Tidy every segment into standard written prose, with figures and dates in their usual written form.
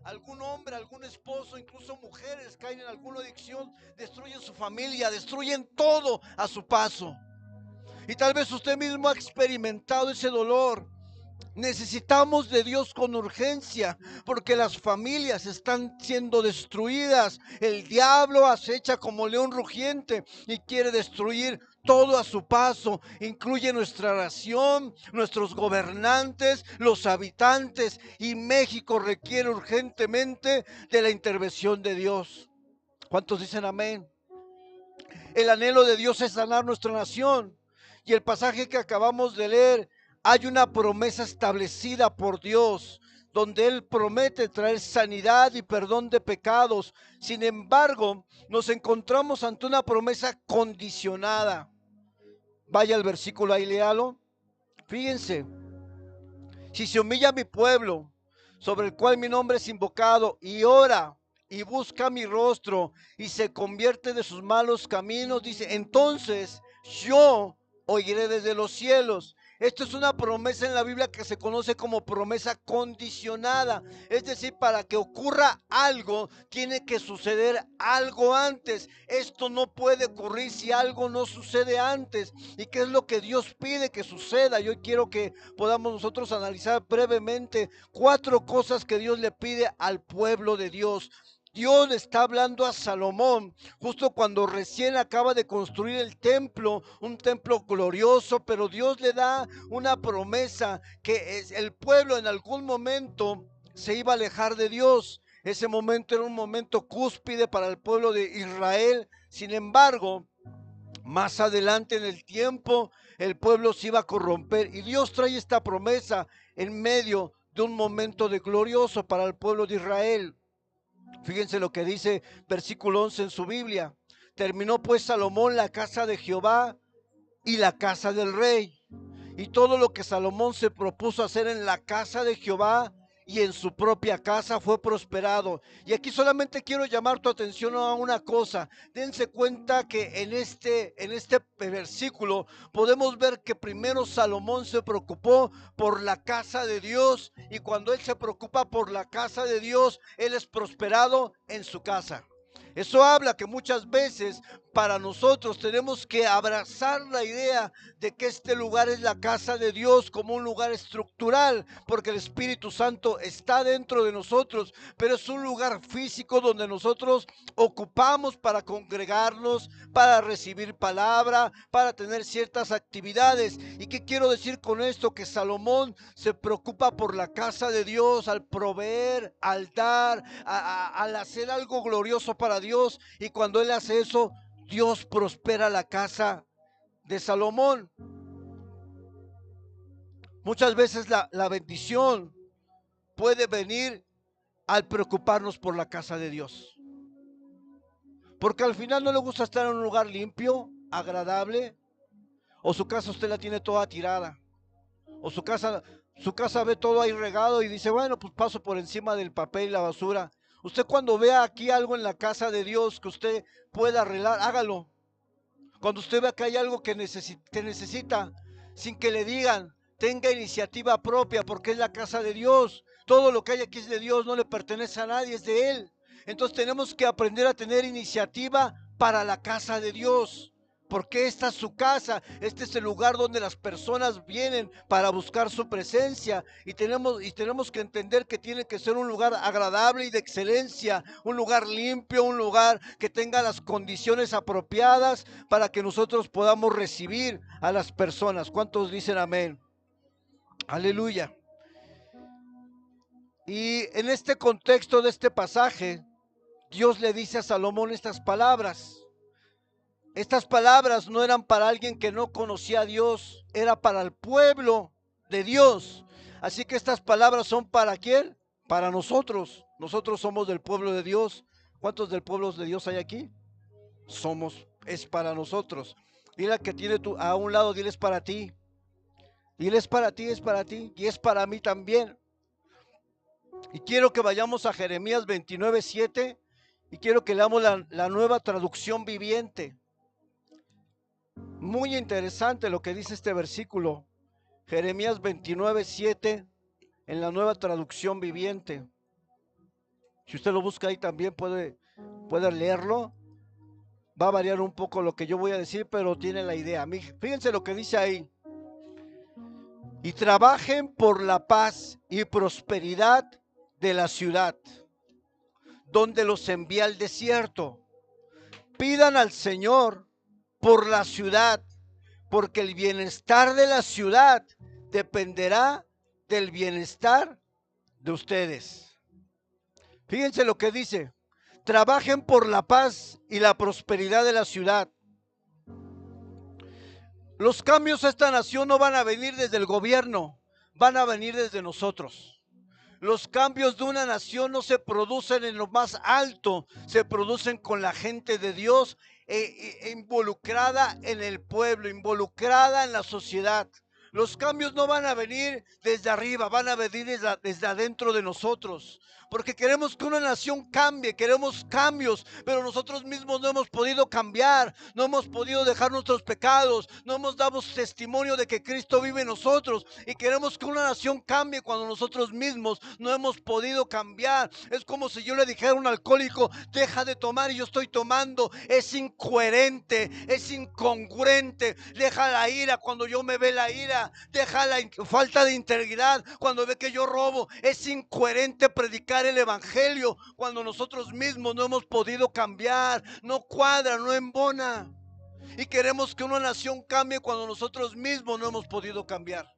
algún hombre, algún esposo, incluso mujeres caen en alguna adicción, destruyen su familia, destruyen todo a su paso. Y tal vez usted mismo ha experimentado ese dolor. Necesitamos de Dios con urgencia, porque las familias están siendo destruidas. El diablo acecha como león rugiente y quiere destruir todo a su paso. Incluye nuestra nación, nuestros gobernantes, los habitantes. Y México requiere urgentemente de la intervención de Dios. ¿Cuántos dicen amén? El anhelo de Dios es sanar nuestra nación. Y el pasaje que acabamos de leer, hay una promesa establecida por Dios, donde Él promete traer sanidad y perdón de pecados. Sin embargo, nos encontramos ante una promesa condicionada. Vaya al versículo ahí, léalo. Fíjense, si se humilla mi pueblo, sobre el cual mi nombre es invocado, y ora y busca mi rostro y se convierte de sus malos caminos, dice, entonces yo oiré desde los cielos. Esto es una promesa en la Biblia que se conoce como promesa condicionada. Es decir, para que ocurra algo, tiene que suceder algo antes. Esto no puede ocurrir si algo no sucede antes. ¿Y qué es lo que Dios pide que suceda? Yo quiero que podamos nosotros analizar brevemente 4 cosas que Dios le pide al pueblo de Dios. Dios le está hablando a Salomón justo cuando recién acaba de construir el templo, un templo glorioso, pero Dios le da una promesa que el pueblo en algún momento se iba a alejar de Dios. Ese momento era un momento cúspide para el pueblo de Israel. Sin embargo, más adelante en el tiempo, el pueblo se iba a corromper y Dios trae esta promesa en medio de un momento de glorioso para el pueblo de Israel. Fíjense lo que dice versículo 11 en su Biblia. Terminó pues Salomón la casa de Jehová y la casa del rey. Y todo lo que Salomón se propuso hacer en la casa de Jehová y en su propia casa fue prosperado. Y aquí solamente quiero llamar tu atención a una cosa. Dense cuenta que en este versículo podemos ver que primero Salomón se preocupó por la casa de Dios, y cuando él se preocupa por la casa de Dios, él es prosperado en su casa. Eso habla que muchas veces para nosotros tenemos que abrazar la idea de que este lugar es la casa de Dios como un lugar estructural, porque el Espíritu Santo está dentro de nosotros, pero es un lugar físico donde nosotros ocupamos para congregarnos, para recibir palabra, para tener ciertas actividades. ¿Y qué quiero decir con esto? Que Salomón se preocupa por la casa de Dios al proveer, al dar, al hacer algo glorioso para Dios. Y cuando él hace eso, Dios prospera la casa de Salomón. Muchas veces la bendición puede venir al preocuparnos por la casa de Dios. Porque al final no le gusta estar en un lugar limpio, agradable, o su casa usted la tiene toda tirada, o su casa ve todo ahí regado y dice, bueno, pues paso por encima del papel y la basura. Usted cuando vea aquí algo en la casa de Dios que usted pueda arreglar, hágalo. Cuando usted vea que hay algo que necesita, sin que le digan, tenga iniciativa propia, porque es la casa de Dios. Todo lo que hay aquí es de Dios, no le pertenece a nadie, es de Él. Entonces tenemos que aprender a tener iniciativa para la casa de Dios. Porque esta es su casa, este es el lugar donde las personas vienen para buscar su presencia, y tenemos que entender que tiene que ser un lugar agradable y de excelencia, un lugar limpio, un lugar que tenga las condiciones apropiadas para que nosotros podamos recibir a las personas. ¿Cuántos dicen amén? Aleluya. Y en este contexto de este pasaje, Dios le dice a Salomón estas palabras. Estas palabras no eran para alguien que no conocía a Dios, era para el pueblo de Dios. Así que estas palabras son para ¿quién? Para nosotros. Nosotros somos del pueblo de Dios. ¿Cuántos del pueblo de Dios hay aquí? Es para nosotros. Dile al que tiene a un lado, dile es para ti. Dile es para ti y es para mí también. Y quiero que vayamos a Jeremías 29:7 y quiero que leamos la nueva traducción viviente. Muy interesante lo que dice este versículo. Jeremías 29:7 en la nueva traducción viviente. Si usted lo busca ahí también puede leerlo. Va a variar un poco lo que yo voy a decir, pero tiene la idea. Fíjense lo que dice ahí. Y trabajen por la paz y prosperidad de la ciudad, donde los envía al desierto. Pidan al Señor por la ciudad, porque el bienestar de la ciudad dependerá del bienestar de ustedes. Fíjense lo que dice. Trabajen por la paz y la prosperidad de la ciudad. Los cambios a esta nación no van a venir desde el gobierno, van a venir desde nosotros. Los cambios de una nación no se producen en lo más alto, se producen con la gente de Dios involucrada en el pueblo, involucrada en la sociedad. Los cambios no van a venir desde arriba, van a venir desde adentro de nosotros. Porque queremos que una nación cambie, queremos cambios, pero nosotros mismos no hemos podido cambiar, no hemos podido dejar nuestros pecados, no hemos dado testimonio de que Cristo vive en nosotros y queremos que una nación cambie cuando nosotros mismos no hemos podido cambiar. Es como si yo le dijera a un alcohólico, deja de tomar y yo estoy tomando. Es incoherente, es incongruente. Deja la ira cuando yo me ve la ira, deja la falta de integridad cuando ve que yo robo. Es incoherente predicar el evangelio cuando nosotros mismos no hemos podido cambiar, no cuadra, no embona. Y queremos que una nación cambie cuando nosotros mismos no hemos podido cambiar.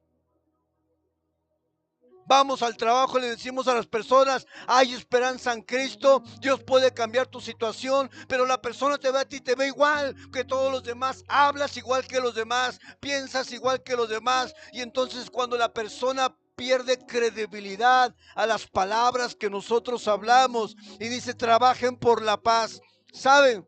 Vamos al trabajo y le decimos a las personas, hay esperanza en Cristo, Dios puede cambiar tu situación, pero la persona te ve a ti, te ve igual que todos los demás, hablas igual que los demás, piensas igual que los demás, y entonces cuando la persona pierde credibilidad a las palabras que nosotros hablamos y dice, trabajen por la paz. ¿Saben?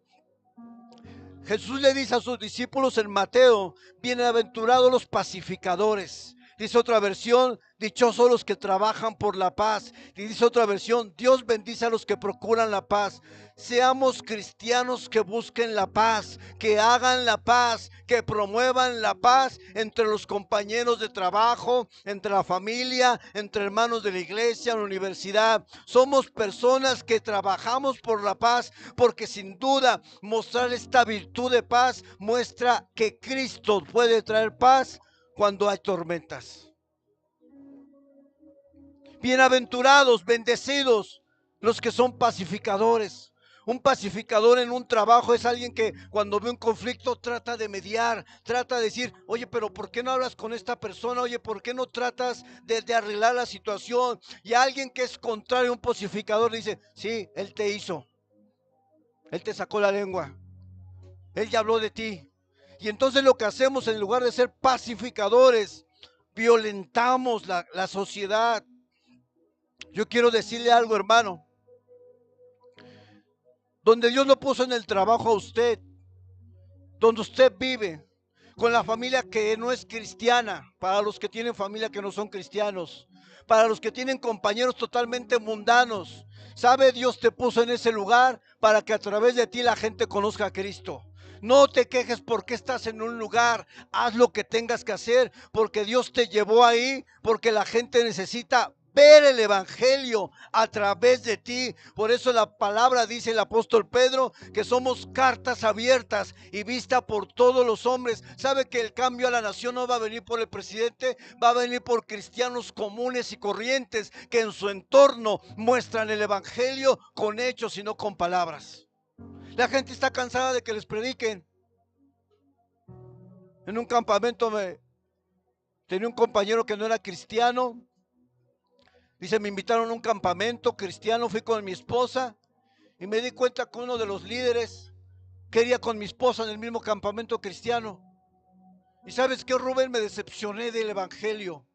Jesús le dice a sus discípulos en Mateo, bienaventurados los pacificadores. Dice otra versión, dichosos los que trabajan por la paz. Y dice otra versión, Dios bendice a los que procuran la paz. Seamos cristianos que busquen la paz, que hagan la paz, que promuevan la paz entre los compañeros de trabajo, entre la familia, entre hermanos de la iglesia, en la universidad. Somos personas que trabajamos por la paz, porque sin duda mostrar esta virtud de paz muestra que Cristo puede traer paz cuando hay tormentas. Bienaventurados, bendecidos los que son pacificadores. Un pacificador en un trabajo es alguien que cuando ve un conflicto trata de mediar, trata de decir, oye, pero ¿por qué no hablas con esta persona? Oye, ¿por qué no tratas de arreglar la situación? Y alguien que es contrario a un pacificador dice, sí, él te hizo, él te sacó la lengua, él ya habló de ti. Y entonces lo que hacemos en lugar de ser pacificadores, violentamos la sociedad. Yo quiero decirle algo, hermano. Donde Dios lo puso en el trabajo a usted, donde usted vive, con la familia que no es cristiana, para los que tienen familia que no son cristianos, para los que tienen compañeros totalmente mundanos. ¿Sabe? Dios te puso en ese lugar para que a través de ti la gente conozca a Cristo. No te quejes porque estás en un lugar, haz lo que tengas que hacer, porque Dios te llevó ahí, porque la gente necesita ver el evangelio a través de ti. Por eso la palabra dice el apóstol Pedro que somos cartas abiertas y vista por todos los hombres. ¿Sabe que el cambio a la nación no va a venir por el presidente? Va a venir por cristianos comunes y corrientes que en su entorno muestran el evangelio con hechos y no con palabras. La gente está cansada de que les prediquen. En un campamento tenía un compañero que no era cristiano. Dice, me invitaron a un campamento cristiano, fui con mi esposa y me di cuenta que uno de los líderes quería con mi esposa en el mismo campamento cristiano. Y ¿sabes qué, Rubén? Me decepcioné del evangelio.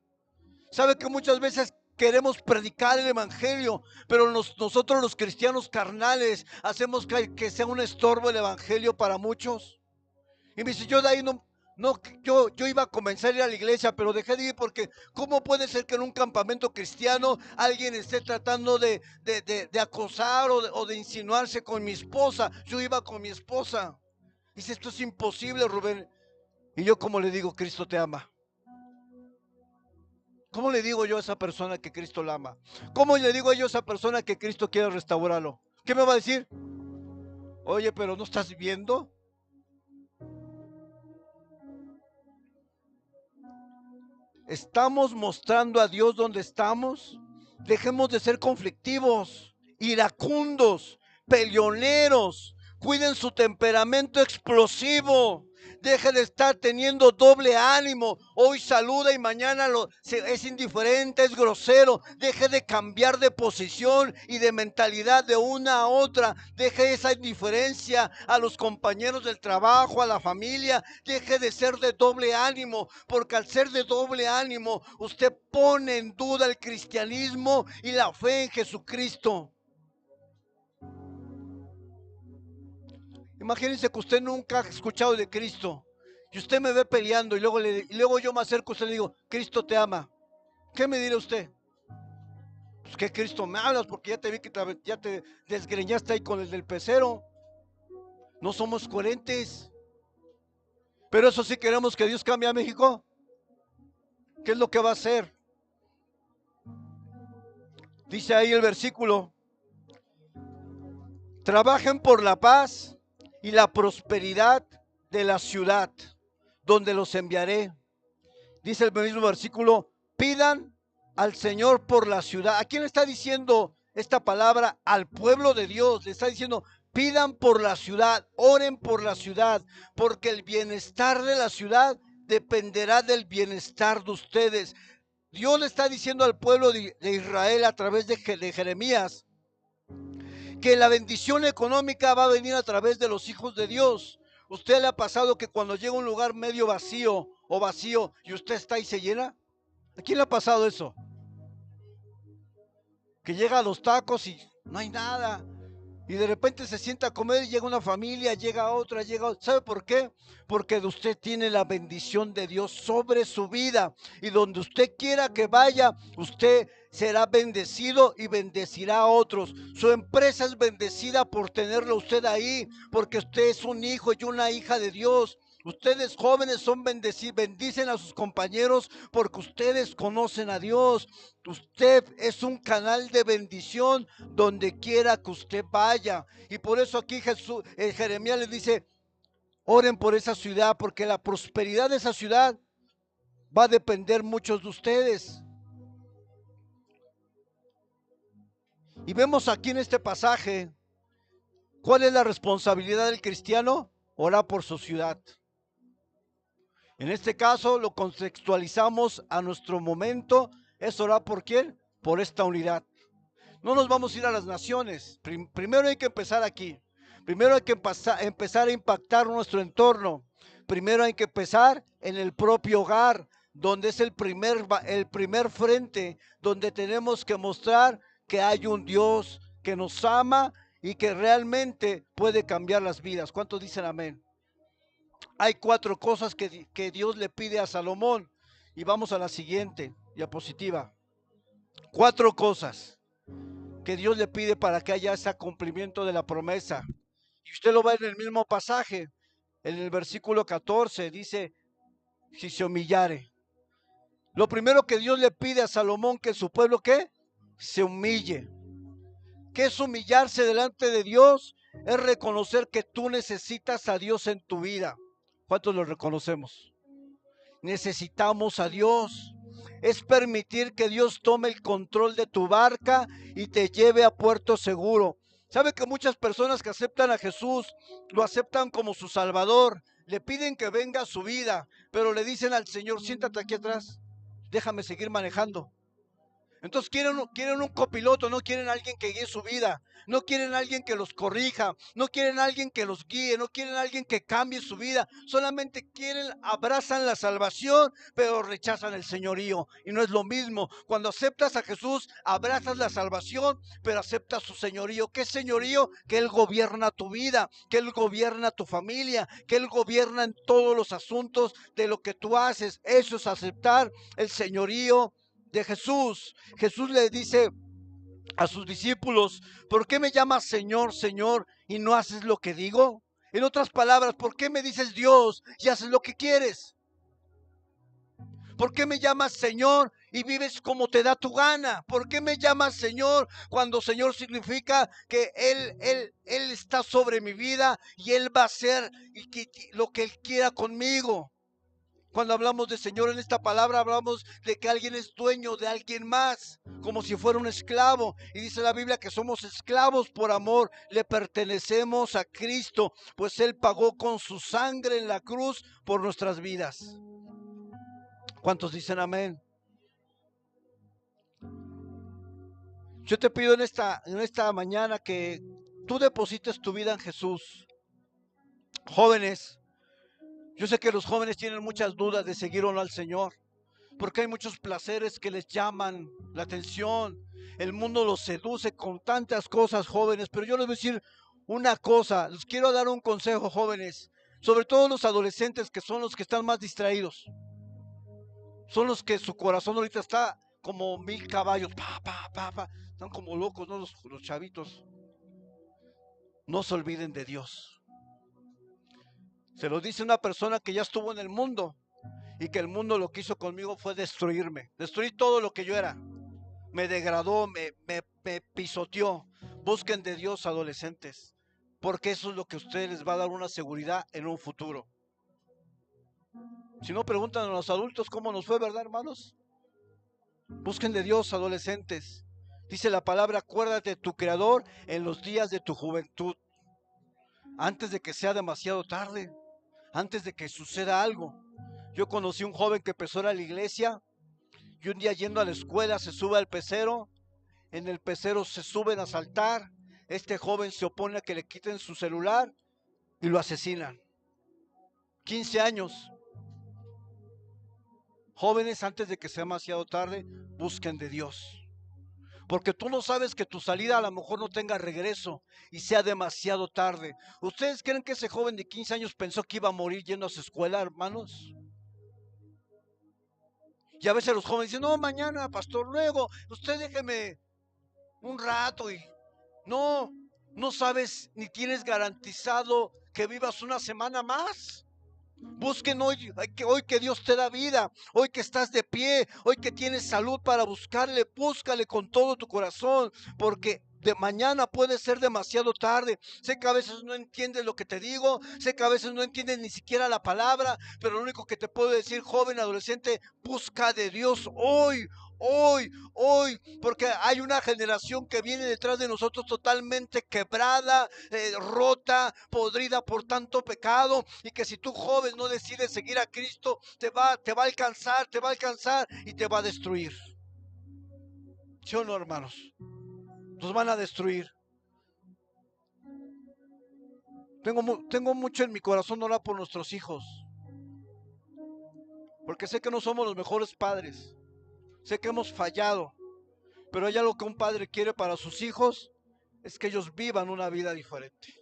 ¿Sabe que muchas veces queremos predicar el evangelio, pero nosotros los cristianos carnales hacemos que sea un estorbo el evangelio para muchos? Y me dice, yo de ahí yo iba a comenzar a ir a la iglesia, pero dejé de ir porque ¿cómo puede ser que en un campamento cristiano alguien esté tratando de acosar o de insinuarse con mi esposa? Yo iba con mi esposa. Dice, esto es imposible, Rubén. Y yo como le digo, Cristo te ama. ¿Cómo le digo yo a esa persona que Cristo la ama? ¿Cómo le digo yo a esa persona que Cristo quiere restaurarlo? ¿Qué me va a decir? Oye, pero ¿no estás viendo? ¿Estamos mostrando a Dios dónde estamos? Dejemos de ser conflictivos, iracundos, peleoneros. Cuiden su temperamento explosivo. Deje de estar teniendo doble ánimo. Hoy saluda y mañana es indiferente, es grosero. Deje de cambiar de posición y de mentalidad de una a otra. Deje esa indiferencia a los compañeros del trabajo, a la familia. Deje de ser de doble ánimo, porque al ser de doble ánimo, usted pone en duda el cristianismo y la fe en Jesucristo. Imagínense que usted nunca ha escuchado de Cristo y usted me ve peleando y luego yo me acerco a usted y le digo, Cristo te ama. ¿Qué me dirá usted? Pues que Cristo me hablas porque ya te vi que ya te desgreñaste ahí con el del pecero. No somos coherentes. Pero eso sí queremos que Dios cambie a México. ¿Qué es lo que va a hacer? Dice ahí el versículo, trabajen por la paz y la prosperidad de la ciudad donde los enviaré. Dice el mismo versículo, pidan al Señor por la ciudad. ¿A quién le está diciendo esta palabra? Al pueblo de Dios. Le está diciendo, pidan por la ciudad, oren por la ciudad, porque el bienestar de la ciudad dependerá del bienestar de ustedes. Dios le está diciendo al pueblo de Israel a través de Jeremías que la bendición económica va a venir a través de los hijos de Dios. ¿Usted le ha pasado que cuando llega a un lugar medio vacío o vacío y usted está y se llena? ¿A quién le ha pasado eso? Que llega a los tacos y no hay nada. Y de repente se sienta a comer y llega una familia, llega otra, llega otra. ¿Sabe por qué? Porque usted tiene la bendición de Dios sobre su vida. Y donde usted quiera que vaya, usted será bendecido y bendecirá a otros. Su empresa es bendecida por tenerlo usted ahí, porque usted es un hijo y una hija de Dios. Ustedes jóvenes son bendecidos, bendicen a sus compañeros porque ustedes conocen a Dios. Usted es un canal de bendición donde quiera que usted vaya. Y por eso aquí Jeremías les dice, oren por esa ciudad, porque la prosperidad de esa ciudad va a depender muchos de ustedes. Y vemos aquí en este pasaje, ¿cuál es la responsabilidad del cristiano? Orar por su ciudad. En este caso lo contextualizamos a nuestro momento, es orar por quién, por esta unidad. No nos vamos a ir a las naciones, primero hay que empezar aquí, primero hay que empezar a impactar nuestro entorno, primero hay que empezar en el propio hogar, donde es el primer frente, donde tenemos que mostrar que hay un Dios que nos ama y que realmente puede cambiar las vidas. ¿Cuántos dicen amén? Hay 4 cosas que Dios le pide a Salomón. Y vamos a la siguiente diapositiva. 4 cosas que Dios le pide para que haya ese cumplimiento de la promesa. Y usted lo va en el mismo pasaje. En el versículo 14 dice, si se humillare. Lo primero que Dios le pide a Salomón, que su pueblo, ¿qué? Se humille. ¿Qué es humillarse delante de Dios? Es reconocer que tú necesitas a Dios en tu vida. ¿Cuántos lo reconocemos? Necesitamos a Dios. Es permitir que Dios tome el control de tu barca y te lleve a puerto seguro. ¿Sabe que muchas personas que aceptan a Jesús lo aceptan como su Salvador? Le piden que venga a su vida, pero le dicen al Señor, siéntate aquí atrás, déjame seguir manejando. Entonces quieren un copiloto, no quieren alguien que guíe su vida, no quieren alguien que los corrija, no quieren alguien que los guíe, no quieren alguien que cambie su vida, solamente abrazan la salvación, pero rechazan el señorío. Y no es lo mismo, cuando aceptas a Jesús, abrazas la salvación, pero aceptas su señorío. ¿Qué señorío? Que Él gobierna tu vida, que Él gobierna tu familia, que Él gobierna en todos los asuntos de lo que tú haces. Eso es aceptar el señorío de Jesús. Jesús le dice a sus discípulos, ¿por qué me llamas Señor, Señor y no haces lo que digo? En otras palabras, ¿por qué me dices Dios y haces lo que quieres? ¿Por qué me llamas Señor y vives como te da tu gana. ¿Por qué me llamas Señor cuando Señor significa que Él está sobre mi vida y Él va a hacer lo que Él quiera conmigo? Cuando hablamos de Señor en esta palabra, hablamos de que alguien es dueño de alguien más, como si fuera un esclavo. Y dice la Biblia que somos esclavos por amor, le pertenecemos a Cristo, pues Él pagó con su sangre en la cruz por nuestras vidas. ¿Cuántos dicen amén? Yo te pido en esta mañana que tú deposites tu vida en Jesús. Jóvenes, yo sé que los jóvenes tienen muchas dudas de seguir o no al Señor, porque hay muchos placeres que les llaman la atención. El mundo los seduce con tantas cosas, jóvenes, pero yo les voy a decir una cosa, les quiero dar un consejo, jóvenes, sobre todo los adolescentes, que son los que están más distraídos, son los que su corazón ahorita está como 1000 caballos, están como locos, ¿no? Los chavitos. No se olviden de Dios. Se lo dice una persona que ya estuvo en el mundo y que el mundo lo que hizo conmigo fue destruirme, destruir todo lo que yo era. Me degradó, me pisoteó. Busquen de Dios, adolescentes, porque eso es lo que a ustedes les va a dar una seguridad en un futuro. Si no, preguntan a los adultos cómo nos fue, ¿verdad, hermanos? Busquen de Dios, adolescentes. Dice la palabra, acuérdate de tu Creador en los días de tu juventud, antes de que sea demasiado tarde, antes de que suceda algo. Yo conocí un joven que empezó a ir a la iglesia y un día yendo a la escuela se sube al pecero. En el pecero se suben a asaltar. Este joven se opone a que le quiten su celular y lo asesinan. 15 años. Jóvenes, antes de que sea demasiado tarde, busquen de Dios. Porque tú no sabes que tu salida a lo mejor no tenga regreso y sea demasiado tarde. ¿Ustedes creen que ese joven de 15 años pensó que iba a morir yendo a su escuela, hermanos? Y a veces los jóvenes dicen, no, mañana, pastor, luego, usted déjeme un rato y no, no sabes ni tienes garantizado que vivas una semana más. Busquen hoy que Dios te da vida, hoy que estás de pie, hoy que tienes salud para buscarle, búscale con todo tu corazón, porque de mañana puede ser demasiado tarde. Sé que a veces no entiendes lo que te digo, sé que a veces no entiendes ni siquiera la palabra, pero lo único que te puedo decir, joven, adolescente, busca de Dios hoy, porque hay una generación que viene detrás de nosotros totalmente quebrada, rota, podrida por tanto pecado, y que si tú, joven, no decides seguir a Cristo, te va a alcanzar y te va a destruir. ¿Sí o no, hermanos? Nos van a destruir. Tengo mucho en mi corazón orar por nuestros hijos, porque sé que no somos los mejores padres, sé que hemos fallado, pero hay algo que un padre quiere para sus hijos, es que ellos vivan una vida diferente.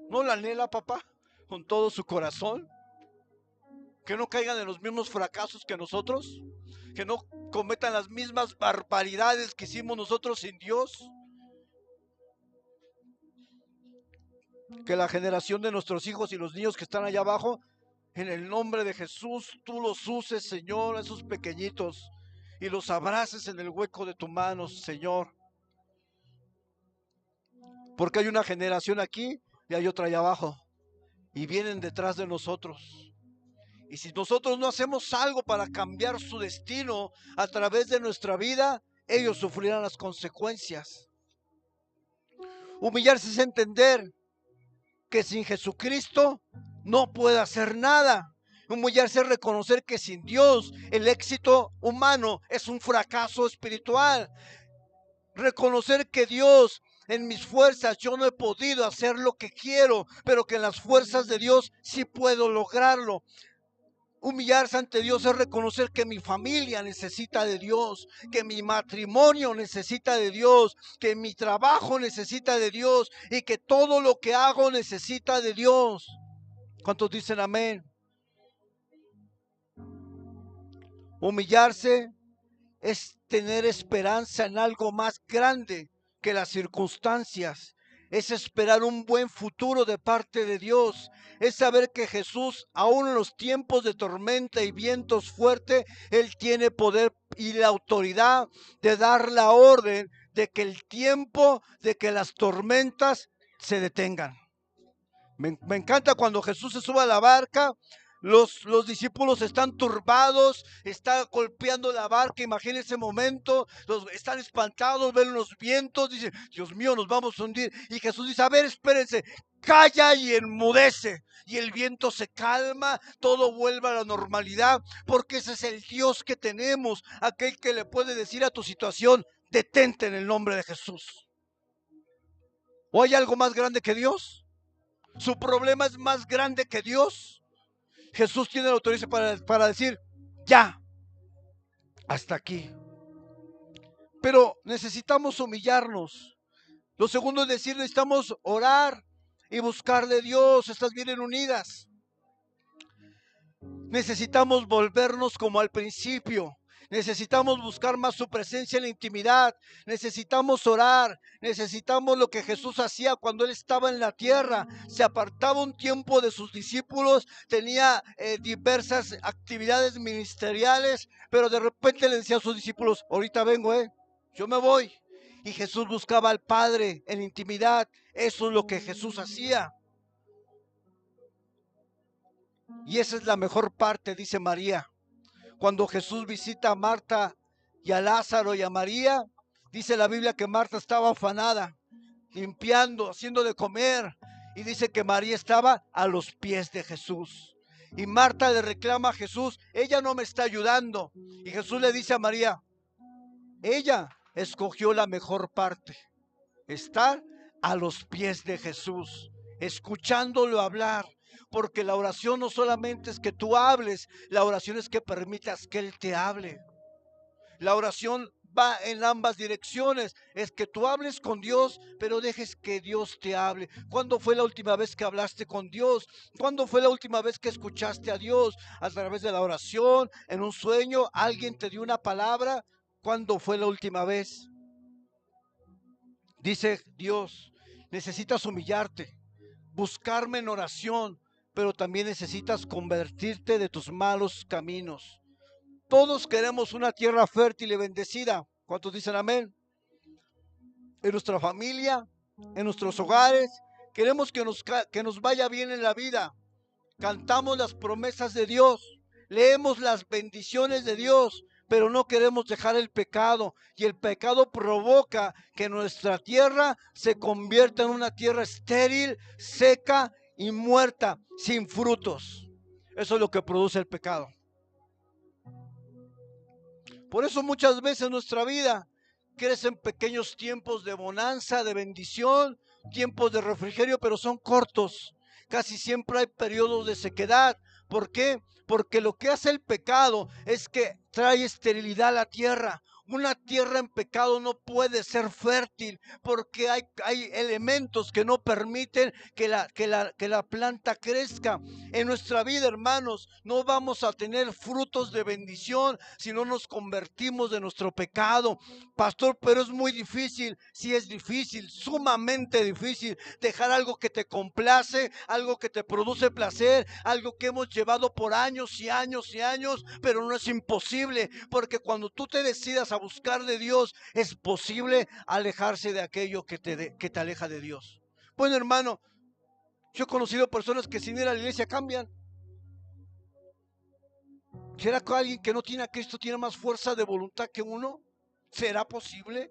¿No la anhela, papá? Con todo su corazón. Que no caigan en los mismos fracasos que nosotros. Que no cometan las mismas barbaridades que hicimos nosotros sin Dios. Que la generación de nuestros hijos y los niños que están allá abajo, en el nombre de Jesús, tú los uses, Señor, a esos pequeñitos, y los abraces en el hueco de tu mano, Señor. Porque hay una generación aquí y hay otra allá abajo, y vienen detrás de nosotros. Y si nosotros no hacemos algo para cambiar su destino a través de nuestra vida, ellos sufrirán las consecuencias. Humillarse es entender que sin Jesucristo no puede hacer nada. Humillarse es reconocer que sin Dios el éxito humano es un fracaso espiritual. Reconocer que Dios, en mis fuerzas yo no he podido hacer lo que quiero, pero que en las fuerzas de Dios sí puedo lograrlo. Humillarse ante Dios es reconocer que mi familia necesita de Dios, que mi matrimonio necesita de Dios, que mi trabajo necesita de Dios y que todo lo que hago necesita de Dios. ¿Cuántos dicen amén? Humillarse es tener esperanza en algo más grande que las circunstancias, es esperar un buen futuro de parte de Dios, es saber que Jesús, aún en los tiempos de tormenta y vientos fuertes, Él tiene poder y la autoridad de dar la orden de que el tiempo, de que las tormentas se detengan. Me encanta cuando Jesús se sube a la barca. Los discípulos están turbados, está golpeando la barca, imaginen ese momento, están espantados, ven los vientos, dicen, Dios mío, nos vamos a hundir. Y Jesús dice, a ver, espérense, calla y enmudece. Y el viento se calma, todo vuelve a la normalidad, porque ese es el Dios que tenemos, aquel que le puede decir a tu situación, detente en el nombre de Jesús. ¿O hay algo más grande que Dios? ¿Su problema es más grande que Dios? Jesús tiene la autoridad para decir, ya, hasta aquí. Pero necesitamos humillarnos. Lo segundo es decir, necesitamos orar y buscar de Dios. Estas vienen unidas. Necesitamos volvernos como al principio. Necesitamos buscar más su presencia en la intimidad. Necesitamos orar. Necesitamos lo que Jesús hacía cuando Él estaba en la tierra. Se apartaba un tiempo de sus discípulos. Tenía diversas actividades ministeriales. Pero de repente le decía a sus discípulos, ahorita vengo, yo me voy. Y Jesús buscaba al Padre en intimidad. Eso es lo que Jesús hacía. Y esa es la mejor parte, dice María. Cuando Jesús visita a Marta y a Lázaro y a María, dice la Biblia que Marta estaba afanada, limpiando, haciendo de comer, y dice que María estaba a los pies de Jesús. Y Marta le reclama a Jesús, ella no me está ayudando. Y Jesús le dice a María, ella escogió la mejor parte, estar a los pies de Jesús, escuchándolo hablar. Porque la oración no solamente es que tú hables, la oración es que permitas que Él te hable. La oración va en ambas direcciones, es que tú hables con Dios, pero dejes que Dios te hable. ¿Cuándo fue la última vez que hablaste con Dios? ¿Cuándo fue la última vez que escuchaste a Dios? ¿A través de la oración, en un sueño, alguien te dio una palabra? ¿Cuándo fue la última vez? Dice Dios, necesitas humillarte, buscarme en oración, pero también necesitas convertirte de tus malos caminos. Todos queremos una tierra fértil y bendecida. ¿Cuántos dicen amén? En nuestra familia, en nuestros hogares, queremos que nos vaya bien en la vida. Cantamos las promesas de Dios, leemos las bendiciones de Dios, pero no queremos dejar el pecado. Y el pecado provoca que nuestra tierra se convierta en una tierra estéril, seca y muerta, sin frutos. Eso es lo que produce el pecado. Por eso muchas veces en nuestra vida crecen pequeños tiempos de bonanza, de bendición, tiempos de refrigerio, pero son cortos. Casi siempre hay periodos de sequedad. ¿Por qué? Porque lo que hace el pecado es que trae esterilidad a la tierra. Una tierra en pecado no puede ser fértil porque hay elementos que no permiten que la planta crezca. En nuestra vida, hermanos, no vamos a tener frutos de bendición si no nos convertimos de nuestro pecado. Pastor, pero es muy difícil. Sí, es difícil, sumamente difícil dejar algo que te complace, algo que te produce placer, algo que hemos llevado por años y años y años, pero no es imposible, porque cuando tú te decidas a buscar de Dios, es posible alejarse de aquello que te aleja de Dios. Bueno, hermano, yo he conocido personas que sin ir a la iglesia cambian. ¿Será que alguien que no tiene a Cristo tiene más fuerza de voluntad que uno? ¿Será posible?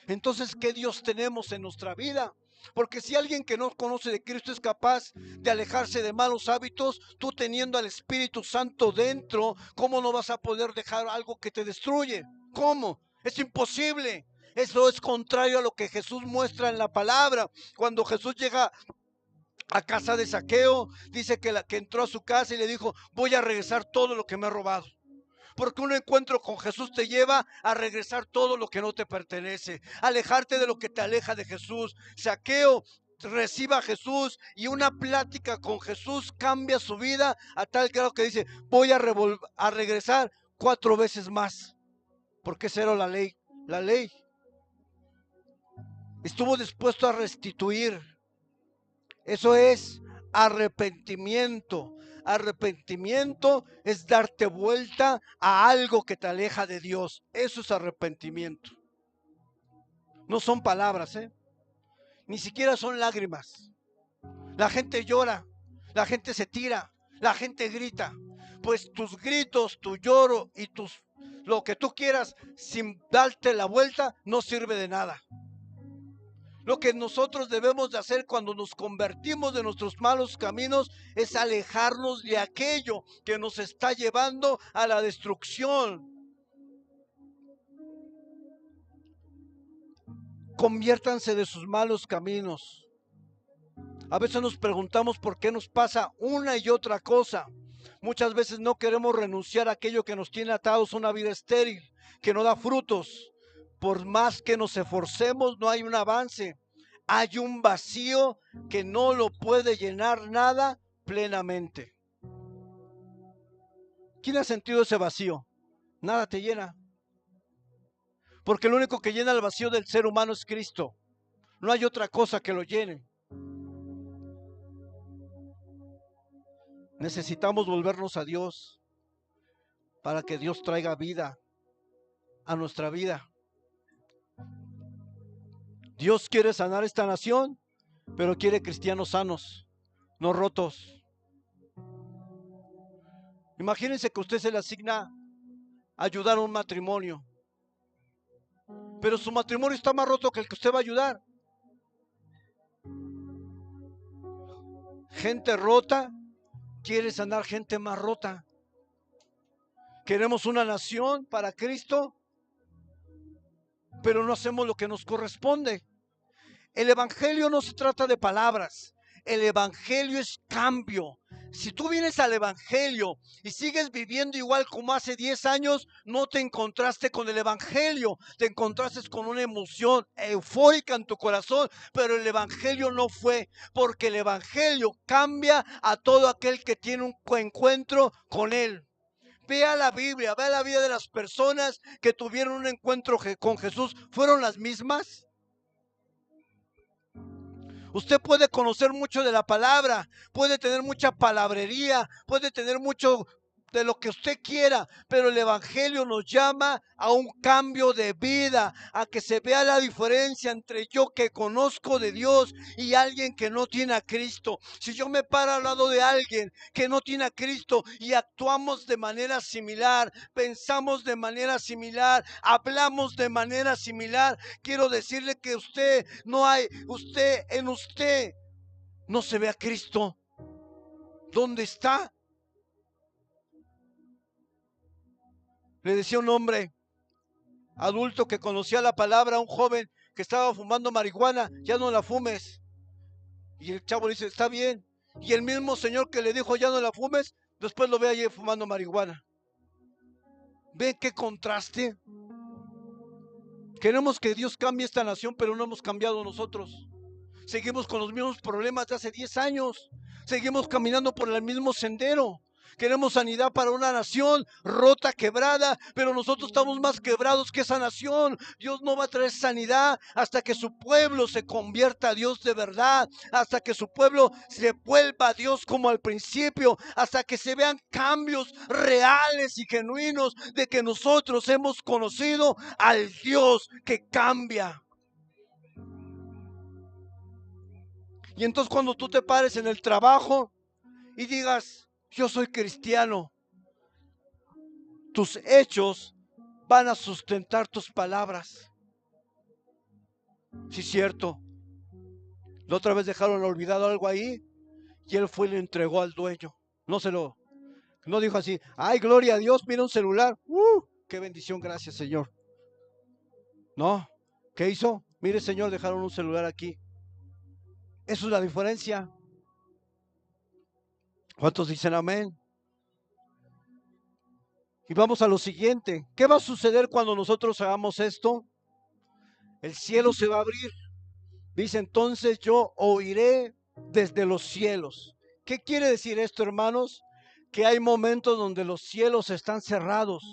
Entonces, ¿qué Dios tenemos en nuestra vida? Porque si alguien que no conoce de Cristo es capaz de alejarse de malos hábitos, tú teniendo al Espíritu Santo dentro, ¿cómo no vas a poder dejar algo que te destruye? ¿Cómo? Es imposible. Eso es contrario a lo que Jesús muestra en la palabra. Cuando Jesús llega a casa de Zaqueo, dice que entró a su casa y le dijo, voy a regresar todo lo que me he robado. Porque un encuentro con Jesús te lleva a regresar todo lo que no te pertenece, alejarte de lo que te aleja de Jesús. Zaqueo reciba a Jesús y una plática con Jesús cambia su vida a tal grado que dice, voy a regresar 4 veces más. Porque esa era la ley. La ley. Estuvo dispuesto a restituir. Eso es arrepentimiento. Arrepentimiento es darte vuelta a algo que te aleja de Dios. Eso es arrepentimiento. No son palabras, ni siquiera son lágrimas. La gente llora, la gente se tira, la gente grita. Pues tus gritos, tu lloro y lo que tú quieras sin darte la vuelta no sirve de nada. Lo que nosotros debemos de hacer cuando nos convertimos de nuestros malos caminos es alejarnos de aquello que nos está llevando a la destrucción. Conviértanse de sus malos caminos. A veces nos preguntamos por qué nos pasa una y otra cosa. Muchas veces no queremos renunciar a aquello que nos tiene atados a una vida estéril, que no da frutos. Por más que nos esforcemos, no hay un avance. Hay un vacío que no lo puede llenar nada plenamente. ¿Quién ha sentido ese vacío? Nada te llena. Porque lo único que llena el vacío del ser humano es Cristo. No hay otra cosa que lo llene. Necesitamos volvernos a Dios para que Dios traiga vida a nuestra vida. Dios quiere sanar esta nación, pero quiere cristianos sanos, no rotos. Imagínense que usted se le asigna ayudar a un matrimonio, pero su matrimonio está más roto que el que usted va a ayudar. Gente rota quiere sanar gente más rota. Queremos una nación para Cristo, pero no hacemos lo que nos corresponde. El evangelio no se trata de palabras. El evangelio es cambio. Si tú vienes al evangelio y sigues viviendo igual como hace 10 años, no te encontraste con el evangelio. Te encontraste con una emoción eufórica en tu corazón, pero el evangelio no fue, porque el evangelio cambia a todo aquel que tiene un encuentro con él. Vea la Biblia, vea la vida de las personas que tuvieron un encuentro con Jesús. ¿Fueron las mismas? Usted puede conocer mucho de la palabra, puede tener mucha palabrería, puede tener mucho de lo que usted quiera, pero el evangelio nos llama a un cambio de vida, a que se vea la diferencia entre yo que conozco de Dios y alguien que no tiene a Cristo. Si yo me paro al lado de alguien que no tiene a Cristo y actuamos de manera similar, pensamos de manera similar, hablamos de manera similar, quiero decirle que usted no se ve a Cristo. ¿Dónde está? Le decía un hombre adulto que conocía la palabra a un joven que estaba fumando marihuana: ya no la fumes. Y el chavo le dice: está bien. Y el mismo señor que le dijo: ya no la fumes, después lo ve allí fumando marihuana. ¿Ven qué contraste? Queremos que Dios cambie esta nación, pero no hemos cambiado nosotros. Seguimos con los mismos problemas de hace 10 años. Seguimos caminando por el mismo sendero. Queremos sanidad para una nación rota, quebrada, pero nosotros estamos más quebrados que esa nación. Dios no va a traer sanidad hasta que su pueblo se convierta a Dios de verdad, hasta que su pueblo se vuelva a Dios como al principio, hasta que se vean cambios reales y genuinos de que nosotros hemos conocido al Dios que cambia. Y entonces cuando tú te pares en el trabajo y digas: yo soy cristiano, tus hechos van a sustentar tus palabras. Sí, cierto. La otra vez dejaron olvidado algo ahí y él fue y le entregó al dueño. No dijo así: ay, gloria a Dios, mira un celular. Qué bendición, gracias, Señor. No, ¿qué hizo? Mire, Señor, dejaron un celular aquí. Eso es la diferencia. ¿Cuántos dicen amén? Y vamos a lo siguiente. ¿Qué va a suceder cuando nosotros hagamos esto? El cielo se va a abrir. Dice: entonces yo oiré desde los cielos. ¿Qué quiere decir esto, hermanos? Que hay momentos donde los cielos están cerrados.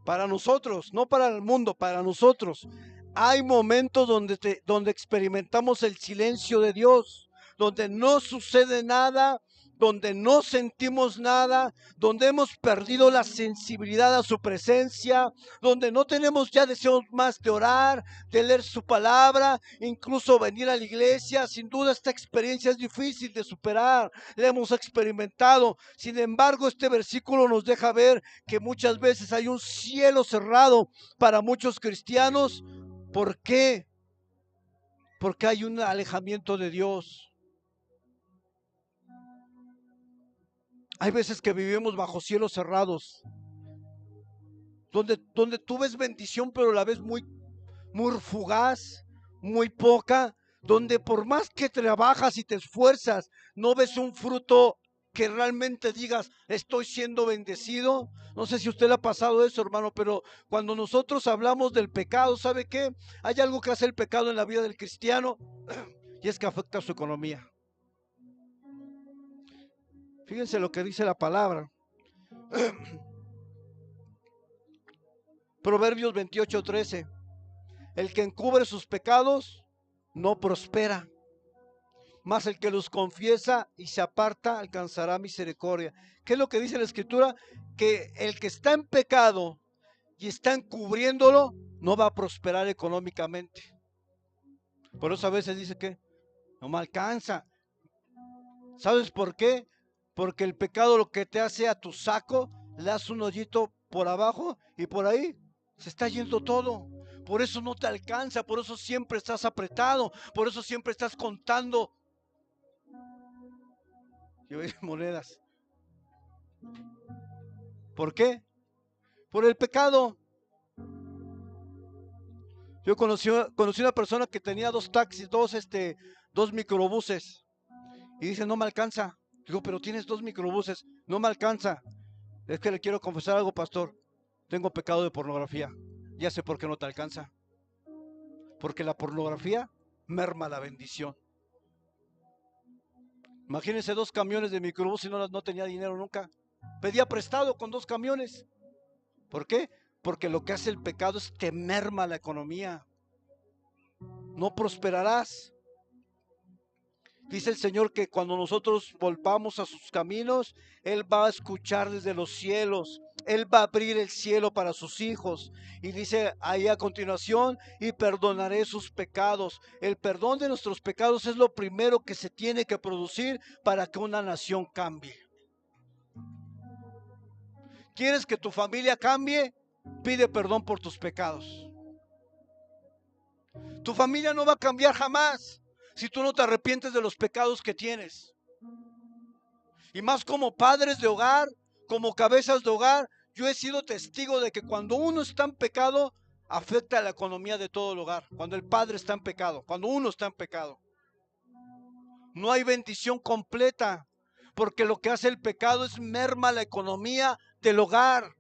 Para nosotros, no para el mundo, para nosotros. Hay momentos donde experimentamos el silencio de Dios, donde no sucede nada, donde no sentimos nada, donde hemos perdido la sensibilidad a su presencia, donde no tenemos ya deseos más de orar, de leer su palabra, incluso venir a la iglesia. Sin duda esta experiencia es difícil de superar, la hemos experimentado. Sin embargo, este versículo nos deja ver que muchas veces hay un cielo cerrado para muchos cristianos. ¿Por qué? Porque hay un alejamiento de Dios. Hay veces que vivimos bajo cielos cerrados, donde tú ves bendición, pero la ves muy fugaz, muy poca, donde por más que trabajas y te esfuerzas, no ves un fruto que realmente digas, estoy siendo bendecido. No sé si a usted le ha pasado eso, hermano, pero cuando nosotros hablamos del pecado, ¿sabe qué? Hay algo que hace el pecado en la vida del cristiano y es que afecta a su economía. Fíjense lo que dice la palabra. Proverbios 28:13. El que encubre sus pecados no prospera, mas el que los confiesa y se aparta alcanzará misericordia. ¿Qué es lo que dice la Escritura? Que el que está en pecado y está encubriéndolo no va a prosperar económicamente. Por eso a veces dice que no me alcanza. ¿Sabes por qué? Porque el pecado lo que te hace a tu saco, le das un hoyito por abajo y por ahí se está yendo todo. Por eso no te alcanza, por eso siempre estás apretado, por eso siempre estás contando monedas. ¿Por qué? Por el pecado. Yo conocí una persona que tenía 2 taxis, 2 microbuses. Y dice, no me alcanza. Digo, pero tienes 2 microbuses. No me alcanza. Es que le quiero confesar algo, pastor. Tengo pecado de pornografía. Ya sé por qué no te alcanza. Porque la pornografía merma la bendición. Imagínense 2 camiones de microbús y no tenía dinero nunca. Pedía prestado con 2 camiones. ¿Por qué? Porque lo que hace el pecado es que merma la economía. No prosperarás. Dice el Señor que cuando nosotros volvamos a sus caminos, Él va a escuchar desde los cielos. Él va a abrir el cielo para sus hijos. Y dice ahí a continuación, y perdonaré sus pecados. El perdón de nuestros pecados es lo primero que se tiene que producir para que una nación cambie. ¿Quieres que tu familia cambie? Pide perdón por tus pecados. Tu familia no va a cambiar jamás si tú no te arrepientes de los pecados que tienes. Y más como padres de hogar, como cabezas de hogar, yo he sido testigo de que cuando uno está en pecado, afecta a la economía de todo el hogar. Cuando el padre está en pecado, cuando uno está en pecado, no hay bendición completa, porque lo que hace el pecado es merma la economía del hogar.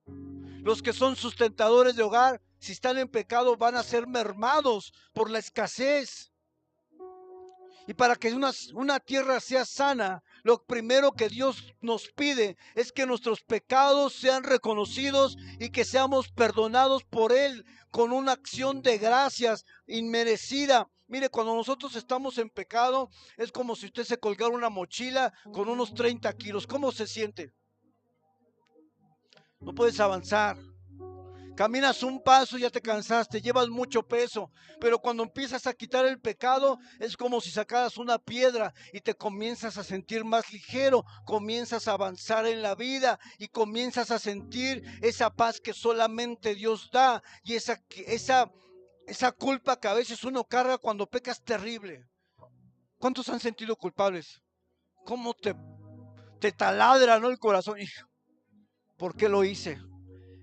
Los que son sustentadores de hogar, si están en pecado, van a ser mermados por la escasez. Y para que una tierra sea sana, lo primero que Dios nos pide es que nuestros pecados sean reconocidos y que seamos perdonados por Él con una acción de gracias inmerecida. Mire, cuando nosotros estamos en pecado, es como si usted se colgara una mochila con unos 30 kilos. ¿Cómo se siente? No puedes avanzar. Caminas un paso y ya te cansaste, llevas mucho peso, pero cuando empiezas a quitar el pecado es como si sacaras una piedra y te comienzas a sentir más ligero, comienzas a avanzar en la vida y comienzas a sentir esa paz que solamente Dios da y esa culpa que a veces uno carga cuando peca es terrible. ¿Cuántos han sentido culpables? ¿Cómo te taladra, ¿no? El corazón. ¿Por qué lo hice?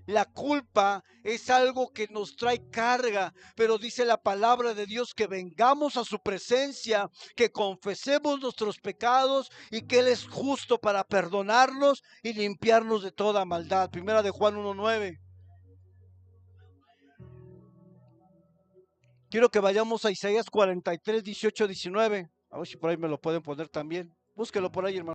La culpa es algo que nos trae carga, pero dice la palabra de Dios que vengamos a su presencia, que confesemos nuestros pecados y que Él es justo para perdonarnos y limpiarnos de toda maldad. Primera de Juan 1:9. Quiero que vayamos a Isaías 43, 18, 19. A ver si por ahí me lo pueden poner también. Búsquelo por ahí, hermano.